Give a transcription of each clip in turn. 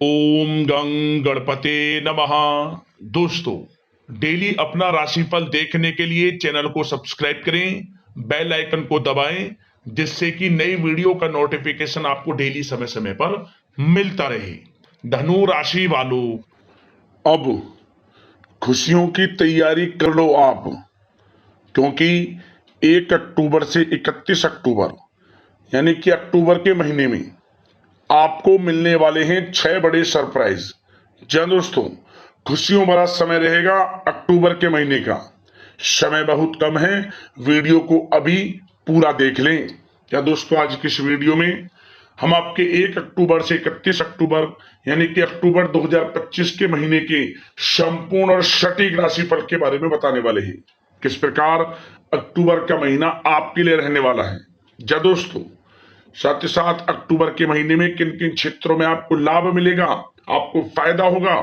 ओम गं गणपते नमः। दोस्तों, डेली अपना राशिफल देखने के लिए चैनल को सब्सक्राइब करें, बेल आइकन को दबाएं, जिससे कि नई वीडियो का नोटिफिकेशन आपको डेली समय समय पर मिलता रहे। धनु राशि वालों, अब खुशियों की तैयारी कर लो आप, क्योंकि 1 अक्टूबर से 31 अक्टूबर यानी कि अक्टूबर के महीने में आपको मिलने वाले हैं 6 बड़े सरप्राइज। जी हाँ दोस्तों, खुशियों भरा समय रहेगा। अक्टूबर के महीने का समय बहुत कम है, वीडियो को अभी पूरा देख लें। क्या दोस्तों, आज की इस वीडियो में हम आपके 1 अक्टूबर से 31 अक्टूबर यानी कि अक्टूबर 2025 के महीने के संपूर्ण और सटीक राशिफल के बारे में बताने वाले हैं। किस प्रकार अक्टूबर का महीना आपके लिए रहने वाला है। जी दोस्तों, साथ ही साथ अक्टूबर के महीने में किन किन क्षेत्रों में आपको लाभ मिलेगा, आपको फायदा होगा,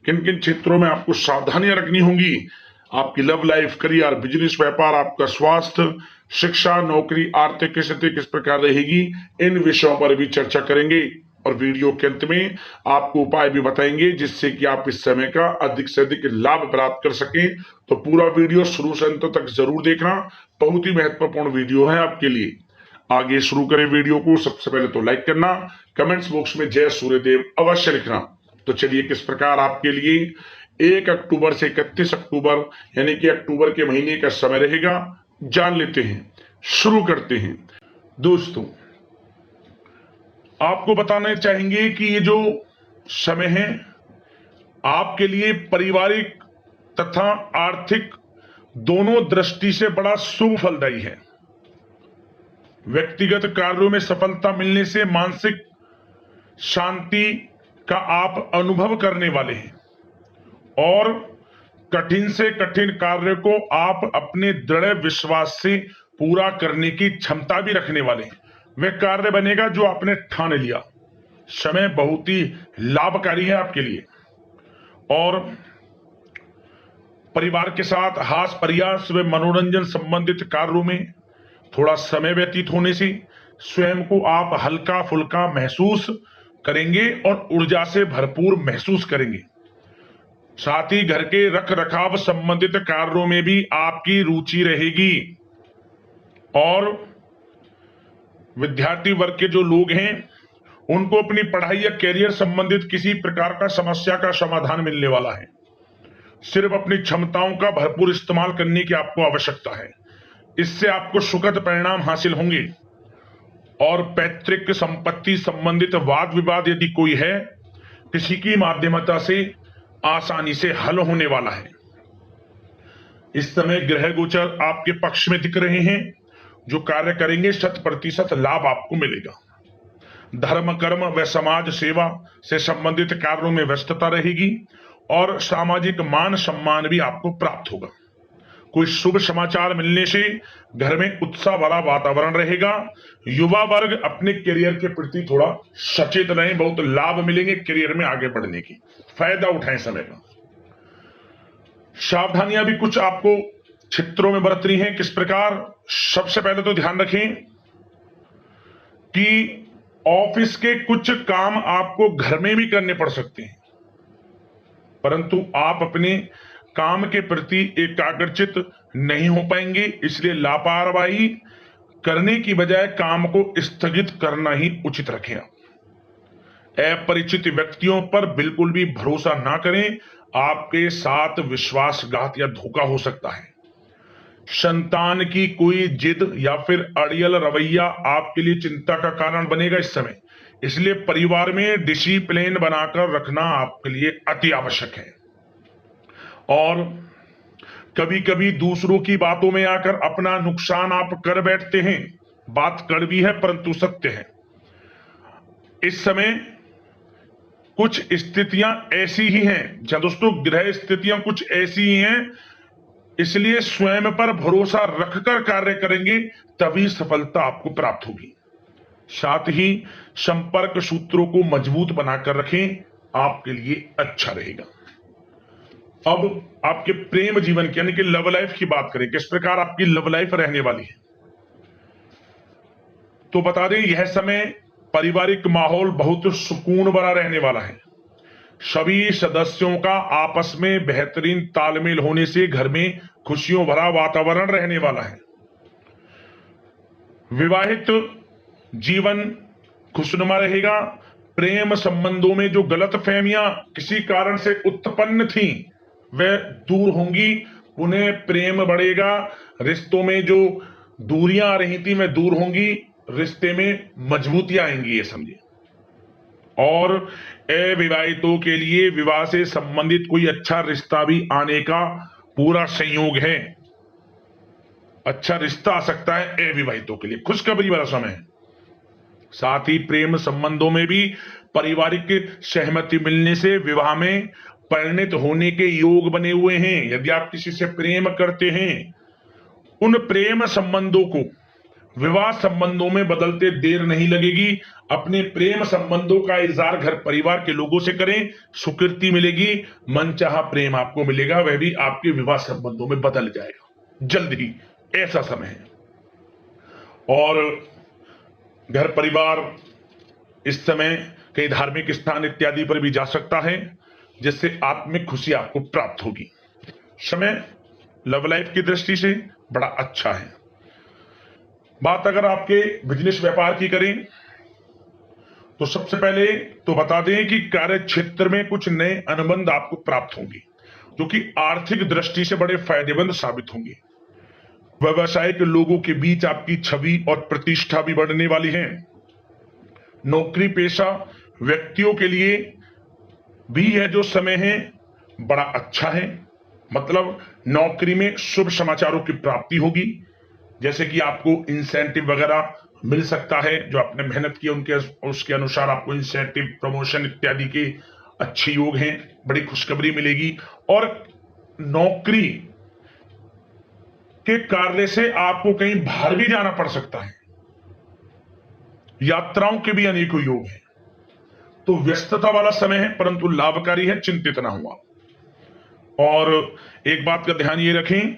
किन किन क्षेत्रों में आपको सावधानियां रखनी होंगी, आपकी लव लाइफ, करियर, बिजनेस, व्यापार, आपका स्वास्थ्य, शिक्षा, नौकरी, आर्थिक स्थिति किस प्रकार रहेगी, इन विषयों पर भी चर्चा करेंगे। और वीडियो के अंत में आपको उपाय भी बताएंगे, जिससे कि आप इस समय का अधिक से अधिक लाभ प्राप्त कर सकें। तो पूरा वीडियो शुरू से अंत तक जरूर देखना, बहुत ही महत्वपूर्ण वीडियो है आपके लिए। आगे शुरू करें वीडियो को। सबसे पहले तो लाइक करना, कमेंट्स बॉक्स में जय सूर्यदेव अवश्य लिखना। तो चलिए, किस प्रकार आपके लिए 1 अक्टूबर से 31 अक्टूबर यानी कि अक्टूबर के महीने का समय रहेगा, जान लेते हैं। शुरू करते हैं। दोस्तों, आपको बताना चाहेंगे कि ये जो समय है आपके लिए पारिवारिक तथा आर्थिक दोनों दृष्टि से बड़ा शुभ फलदायी है। व्यक्तिगत कार्यों में सफलता मिलने से मानसिक शांति का आप अनुभव करने वाले हैं और कठिन से कठिन कार्य को आप अपने दृढ़ विश्वास से पूरा करने की क्षमता भी रखने वाले हैं। वह कार्य बनेगा जो आपने ठान लिया। समय बहुत ही लाभकारी है आपके लिए और परिवार के साथ हास्य प्रयास व मनोरंजन संबंधित कार्यों में थोड़ा समय व्यतीत होने से स्वयं को आप हल्का फुल्का महसूस करेंगे और ऊर्जा से भरपूर महसूस करेंगे। साथ ही घर के रख रखाव संबंधित कार्यों में भी आपकी रुचि रहेगी और विद्यार्थी वर्ग के जो लोग हैं उनको अपनी पढ़ाई या कैरियर संबंधित किसी प्रकार का समस्या का समाधान मिलने वाला है। सिर्फ अपनी क्षमताओं का भरपूर इस्तेमाल करने की आपको आवश्यकता है। इससे आपको सुखद परिणाम हासिल होंगे और पैतृक संपत्ति संबंधित वाद विवाद यदि कोई है, किसी की माध्यमता से आसानी से हल होने वाला है। इस समय ग्रह गोचर आपके पक्ष में दिख रहे हैं। जो कार्य करेंगे 100% लाभ आपको मिलेगा। धर्म, कर्म व समाज सेवा से संबंधित कार्यों में व्यस्तता रहेगी और सामाजिक मान सम्मान भी आपको प्राप्त होगा। कोई शुभ समाचार मिलने से घर में उत्साह वाला वातावरण रहेगा। युवा वर्ग अपने करियर के प्रति थोड़ा सचेत रहें, बहुत लाभ मिलेंगे करियर में आगे बढ़ने की, फायदा उठाएं समय का। सावधानियां भी कुछ आपको क्षेत्रों में बरतनी है। किस प्रकार? सबसे पहले तो ध्यान रखें कि ऑफिस के कुछ काम आपको घर में भी करने पड़ सकते हैं, परंतु आप अपने काम के प्रति एकाग्रचित नहीं हो पाएंगे। इसलिए लापरवाही करने की बजाय काम को स्थगित करना ही उचित रखें। अपरिचित व्यक्तियों पर बिल्कुल भी भरोसा ना करें, आपके साथ विश्वासघात या धोखा हो सकता है। संतान की कोई जिद या फिर अड़ियल रवैया आपके लिए चिंता का कारण बनेगा इस समय। इसलिए परिवार में डिसिप्लिन बनाकर रखना आपके लिए अति आवश्यक है। और कभी कभी दूसरों की बातों में आकर अपना नुकसान आप कर बैठते हैं। बात कड़वी है परंतु सत्य है। इस समय कुछ स्थितियां ऐसी ही हैं, जहां दोस्तों ग्रह स्थितियां कुछ ऐसी ही हैं, इसलिए स्वयं पर भरोसा रखकर कार्य करेंगे तभी सफलता आपको प्राप्त होगी। साथ ही संपर्क सूत्रों को मजबूत बनाकर रखें, आपके लिए अच्छा रहेगा। अब आपके प्रेम जीवन की यानी कि लव लाइफ की बात करें, किस प्रकार आपकी लव लाइफ रहने वाली है। तो बता दें, यह समय पारिवारिक माहौल बहुत सुकून भरा रहने वाला है। सभी सदस्यों का आपस में बेहतरीन तालमेल होने से घर में खुशियों भरा वातावरण रहने वाला है। विवाहित जीवन खुशनुमा रहेगा। प्रेम संबंधों में जो गलतफहमियां किसी कारण से उत्पन्न थी वह दूर होंगी, उन्हें प्रेम बढ़ेगा। रिश्तों में जो दूरियां आ रही थी वह दूर होंगी, रिश्ते में मजबूतियां आएंगी, ये समझिए। और अविवाहितों के लिए विवाह से संबंधित कोई अच्छा रिश्ता भी आने का पूरा संयोग है। अच्छा रिश्ता आ सकता है अविवाहितों के लिए, खुशखबरी वाला समय है। साथ ही प्रेम संबंधों में भी पारिवारिक सहमति मिलने से विवाह में परिणत होने के योग बने हुए हैं। यदि आप किसी से प्रेम करते हैं, उन प्रेम संबंधों को विवाह संबंधों में बदलते देर नहीं लगेगी। अपने प्रेम संबंधों का इजहार घर परिवार के लोगों से करें, स्वीकृति मिलेगी, मनचाहा प्रेम आपको मिलेगा, वह भी आपके विवाह संबंधों में बदल जाएगा जल्द ही, ऐसा समय है। और घर परिवार इस समय कई धार्मिक स्थान इत्यादि पर भी जा सकता है, जिससे आत्मिक खुशी आपको प्राप्त होगी। समय लव लाइफ की दृष्टि से बड़ा अच्छा है। बात अगर आपके बिजनेस व्यापार की करें तो सबसे पहले तो बता दें कि कार्य क्षेत्र में कुछ नए अनुबंध आपको प्राप्त होंगे, जो कि आर्थिक दृष्टि से बड़े फायदेमंद साबित होंगे। व्यवसाय के लोगों के बीच आपकी छवि और प्रतिष्ठा भी बढ़ने वाली है। नौकरी पेशा व्यक्तियों के लिए भी यह जो समय है बड़ा अच्छा है। मतलब नौकरी में शुभ समाचारों की प्राप्ति होगी, जैसे कि आपको इंसेंटिव वगैरह मिल सकता है, जो आपने मेहनत की उनके उसके अनुसार आपको इंसेंटिव, प्रमोशन इत्यादि के अच्छे योग हैं, बड़ी खुशखबरी मिलेगी। और नौकरी के कार्य से आपको कहीं बाहर भी जाना पड़ सकता है, यात्राओं के भी अनेकों योग हैं। तो व्यस्तता वाला समय है, परंतु लाभकारी है, चिंतित ना हुआ। और एक बात का ध्यान ये रखें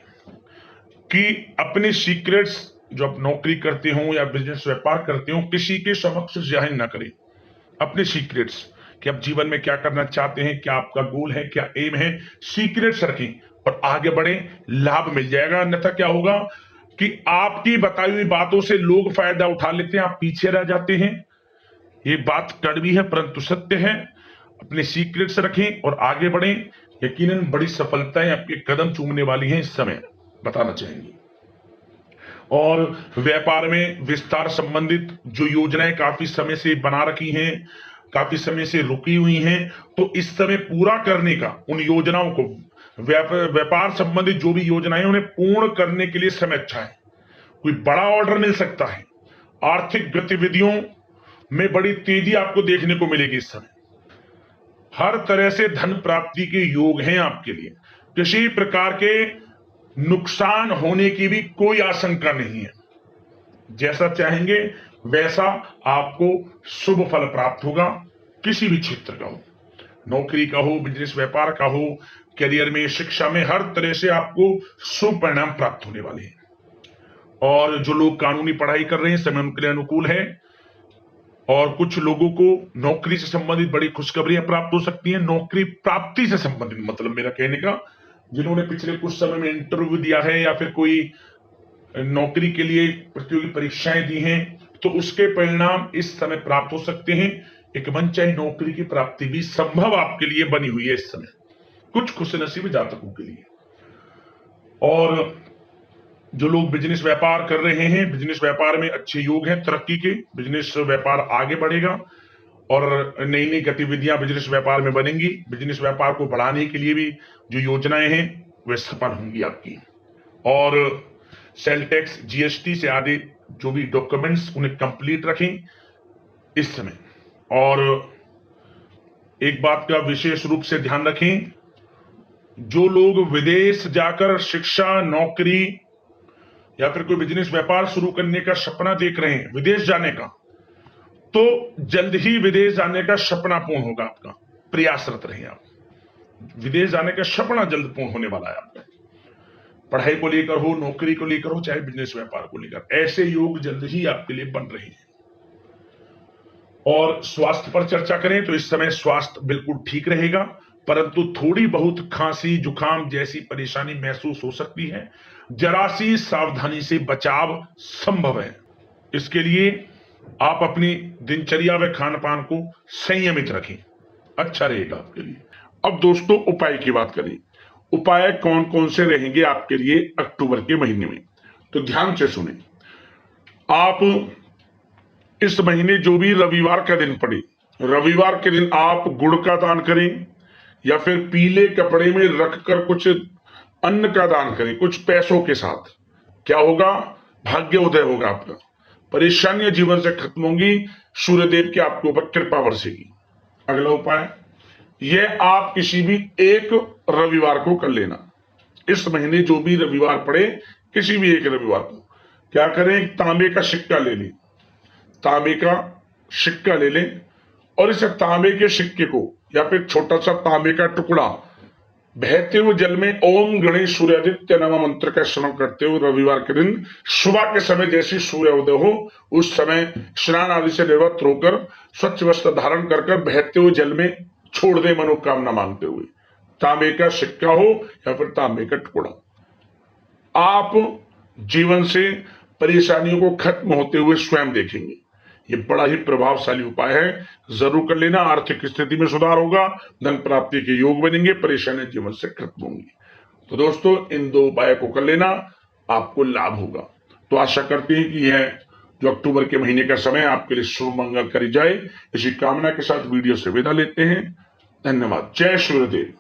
कि अपने सीक्रेट्स जो आप नौकरी करते हो या बिजनेस व्यापार करते हो, किसी के समक्ष जाहिर ना करें अपने सीक्रेट्स, कि आप जीवन में क्या करना चाहते हैं, क्या आपका गोल है, क्या एम है, सीक्रेट्स रखें और आगे बढ़े, लाभ मिल जाएगा। अन्यथा क्या होगा कि आपकी बताई हुई बातों से लोग फायदा उठा लेते हैं, आप पीछे रह जाते हैं। ये बात कड़वी है परंतु सत्य है। अपने सीक्रेट्स रखें और आगे बढ़ें, यकीनन बड़ी सफलताएं आपके कदम चूमने वाली हैं इस समय, बताना चाहेंगे। और व्यापार में विस्तार संबंधित जो योजनाएं काफी समय से बना रखी हैं, काफी समय से रुकी हुई हैं, तो इस समय पूरा करने का, उन योजनाओं को, व्यापार संबंधित जो भी योजनाएं उन्हें पूर्ण करने के लिए समय अच्छा है। कोई बड़ा ऑर्डर मिल सकता है। आर्थिक गतिविधियों में बड़ी तेजी आपको देखने को मिलेगी इस समय। हर तरह से धन प्राप्ति के योग हैं आपके लिए। किसी प्रकार के नुकसान होने की भी कोई आशंका नहीं है। जैसा चाहेंगे वैसा आपको शुभ फल प्राप्त होगा, किसी भी क्षेत्र का हो, नौकरी का हो, बिजनेस व्यापार का हो, करियर में, शिक्षा में, हर तरह से आपको शुभ परिणाम प्राप्त होने वाले हैं। और जो लोग कानूनी पढ़ाई कर रहे हैं, समय उनके लिए अनुकूल है। और कुछ लोगों को नौकरी से संबंधित बड़ी खुशखबरियां प्राप्त हो सकती हैं। नौकरी प्राप्ति से संबंधित मतलब मेरा कहने का, जिन्होंने पिछले कुछ समय में इंटरव्यू दिया है या फिर कोई नौकरी के लिए प्रतियोगी परीक्षाएं दी हैं, तो उसके परिणाम इस समय प्राप्त हो सकते हैं। एक मनचाही नौकरी की प्राप्ति भी संभव आपके लिए बनी हुई है इस समय, कुछ खुशनसीब जातकों के लिए। और जो लोग बिजनेस व्यापार कर रहे हैं, बिजनेस व्यापार में अच्छे योग हैं तरक्की के, बिजनेस व्यापार आगे बढ़ेगा और नई नई गतिविधियां बिजनेस व्यापार में बनेंगी। बिजनेस व्यापार को बढ़ाने के लिए भी जो योजनाएं हैं वे सफल होंगी आपकी। और सेल टैक्स, जीएसटी से आदि जो भी डॉक्यूमेंट्स, उन्हें कंप्लीट रखें इस समय। और एक बात का विशेष रूप से ध्यान रखें, जो लोग विदेश जाकर शिक्षा, नौकरी या फिर कोई बिजनेस व्यापार शुरू करने का सपना देख रहे हैं, विदेश जाने का, तो जल्द ही विदेश जाने का सपना पूर्ण होगा आपका। प्रयासरत रहें आप, विदेश जाने का सपना जल्द पूर्ण होने वाला है आपका। पढ़ाई को लेकर हो, नौकरी को लेकर हो, चाहे बिजनेस व्यापार को लेकर, ऐसे योग जल्द ही आपके लिए बन रहे हैं। और स्वास्थ्य पर चर्चा करें तो इस समय स्वास्थ्य बिल्कुल ठीक रहेगा, परंतु थोड़ी बहुत खांसी जुकाम जैसी परेशानी महसूस हो सकती है। जरा सी सावधानी से बचाव संभव है। इसके लिए आप अपनी दिनचर्या व खान पान को संयमित रखें, अच्छा रहेगा आपके लिए। अब दोस्तों उपाय की बात करें। उपाय कौन कौन से रहेंगे आपके लिए अक्टूबर के महीने में, तो ध्यान से सुने। आप इस महीने जो भी रविवार का दिन पड़े, रविवार के दिन आप गुड़ का दान करें या फिर पीले कपड़े में रखकर कुछ अन्न का दान करें, कुछ पैसों के साथ। क्या होगा? भाग्य उदय होगा आपका, परेशानियां जीवन से खत्म होंगी, सूर्यदेव की आपके ऊपर कृपा बरसेगी। अगला उपाय, यह आप किसी भी एक रविवार को कर लेना। इस महीने जो भी रविवार पड़े, किसी भी एक रविवार को क्या करें, तांबे का सिक्का ले लें, तांबे का सिक्का ले लें और इस तांबे के सिक्के को या फिर छोटा सा तांबे का टुकड़ा बहते हुए जल में ओम गणेश सूर्यादित्य नमः मंत्र का स्मरण करते हुए रविवार के दिन सुबह के समय जैसे सूर्योदय हो उस समय स्नान आदि से निवृत्त होकर स्वच्छ वस्त्र धारण कर बहते हुए जल में छोड़ दे, मनोकामना मांगते हुए। तांबे का सिक्का हो या फिर तांबे का टुकड़ा, आप जीवन से परेशानियों को खत्म होते हुए स्वयं देखेंगे। ये बड़ा ही प्रभावशाली उपाय है, जरूर कर लेना। आर्थिक स्थिति में सुधार होगा, धन प्राप्ति के योग बनेंगे, परेशानियां जीवन से खत्म होंगी। तो दोस्तों इन दो उपाय को कर लेना, आपको लाभ होगा। तो आशा करते हैं कि यह जो अक्टूबर के महीने का समय आपके लिए शुभ मंगल करी जाए, इसी कामना के साथ वीडियो से विदा लेते हैं। धन्यवाद। जय सूर्यदेव।